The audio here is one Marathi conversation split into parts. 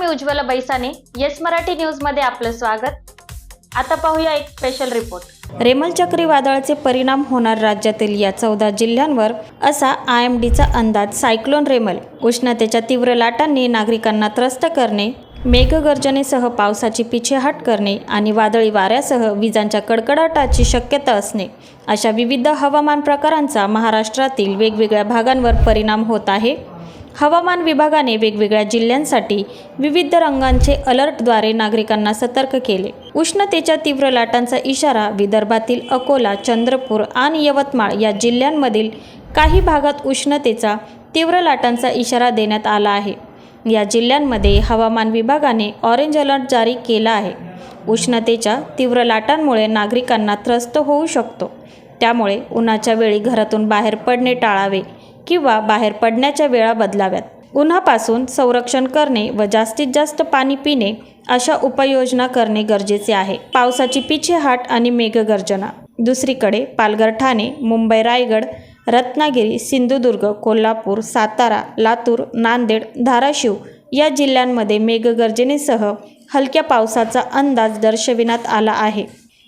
मी उज्ज्वला बैसाने, येस मराठी न्यूज मध्ये आपलं स्वागत। आता पाहूया एक स्पेशल रिपोर्ट। रेमल चक्रीवादळाचे परिणाम होणार राज्यातील या 14 जिल्ह्यांवर, असा IMDचा अंदाज। सायक्लोन रेमल उष्णतेच्या तीव्र लाटांनी नागरिकांना त्रस्त करणे, मेघगर्जनेसह पावसाची पिछेहाट करणे आणि वादळी वाऱ्यासह विजांच्या कडकडाटाची शक्यता असणे, अशा विविध हवामान प्रकारांचा महाराष्ट्रातील वेगवेगळ्या भागांवर परिणाम होत आहे। हवामान विभागाने वेगवेगळ्या जिल्ह्यांसाठी विविध रंगांचे अलर्टद्वारे नागरिकांना सतर्क केले। उष्णतेच्या तीव्र लाटांचा इशारा विदर्भातील अकोला, चंद्रपूर आणि यवतमाळ या जिल्ह्यांमधील काही भागात उष्णतेचा तीव्र लाटांचा इशारा देण्यात आला आहे। या जिल्ह्यांमध्ये हवामान विभागाने ऑरेंज अलर्ट जारी केला आहे। उष्णतेच्या तीव्र लाटांमुळे नागरिकांना त्रस्त होऊ शकतो, त्यामुळे उन्हाच्या वेळी घरातून बाहेर पडणे टाळावे किंवा बाहेर पडण्याच्या वेळा बदलाव्यात। उन्हापासून संरक्षण करणे व जास्तीत जास्त पाणी पिणे अशा उपाययोजना करणे गरजेचे आहे। पावसाची पिछेहाट आणि मेघगर्जना। दुसरीकडे पालघर, ठाणे, मुंबई, रायगड, रत्नागिरी, सिंधुदुर्ग, कोल्हापूर, सातारा, लातूर, नांदेड, धाराशिव या जिल्ह्यांमध्ये मेघगर्जनेसह हलक्या पावसाचा अंदाज दर्शविण्यात आला आहे।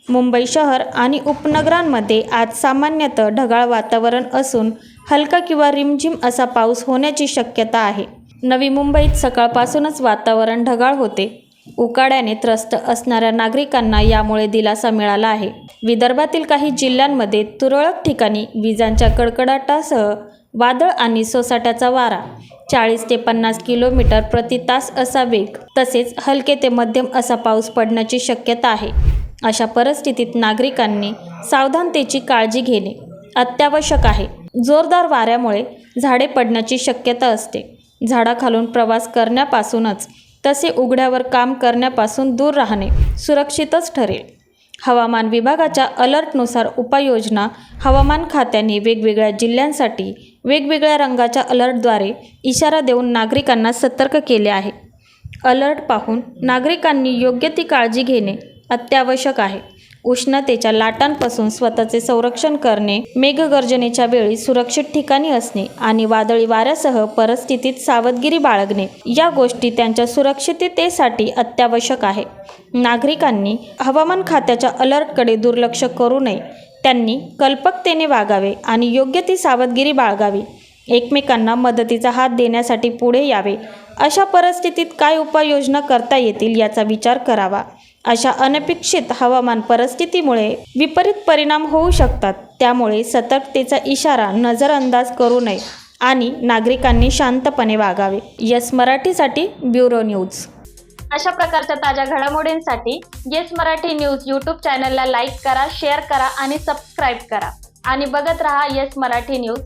मुंबई शहर आणि उपनगरांमध्ये आज सामान्यतः ढगाळ वातावरण असून हलका किंवा रिमझिम असा पाऊस होण्याची शक्यता आहे। नवी मुंबईत सकाळपासूनच वातावरण ढगाळ होते। उकाड्याने त्रस्त असणाऱ्या नागरिकांना यामुळे दिलासा मिळाला आहे। विदर्भातील काही जिल्ह्यांमध्ये तुरळक ठिकाणी विजांच्या कडकडाटासह वादळ आणि सोसाट्याचा वारा, 40 ते 50 किलोमीटर प्रति तास असा वेग, तसेच हलके ते मध्यम असा पाऊस पडण्याची शक्यता आहे। अशा परिस्थितीत नागरिकांनी सावधानतेची काळजी घेणे अत्यावश्यक आहे। जोरदार वाऱ्यामुळे झाडे पडण्याची शक्यता असते। झाडाखालून प्रवास करण्यापासूनच तसे उघड्यावर काम करण्यापासून दूर राहणे सुरक्षितच ठरेल। हवामान विभागाच्या अलर्टनुसार उपाययोजना। हवामान खात्याने वेगवेगळ्या जिल्ह्यांसाठी वेगवेगळ्या रंगाच्या अलर्टद्वारे इशारा देऊन नागरिकांना सतर्क केले आहे। अलर्ट पाहून नागरिकांनी योग्य ती काळजी घेणे अत्यावश्यक आहे। उष्णतेच्या लाटांपासून स्वतःचे संरक्षण करणे, मेघगर्जनेच्या वेळी सुरक्षित ठिकाणी असणे आणि वादळी वाऱ्यासह परिस्थितीत सावधगिरी बाळगणे या गोष्टी त्यांच्या सुरक्षिततेसाठी अत्यावश्यक आहे। नागरिकांनी हवामान खात्याच्या अलर्टकडे दुर्लक्ष करू नये, त्यांनी कल्पकतेने वागावे आणि योग्य ती सावधगिरी बाळगावी। एकमेकांना मदतीचा हात देण्यासाठी पुढे यावे। अशा परिस्थितीत काय उपाययोजना करता येतील याचा विचार करावा। अशा अनपेक्षित हवामान परिस्थितीमुळे विपरीत परिणाम होऊ शकतात, त्यामुळे सतर्कतेचा इशारा नजरअंदाज करू नये आणि नागरिकांनी शांतपणे वागावे। येस मराठीसाठी ब्युरो न्यूज। अशा प्रकारच्या ताज्या घडामोडींसाठी येस मराठी न्यूज यूट्यूब चॅनलला लाईक करा, शेअर करा आणि सबस्क्राईब करा आणि बघत रहा येस मराठी न्यूज।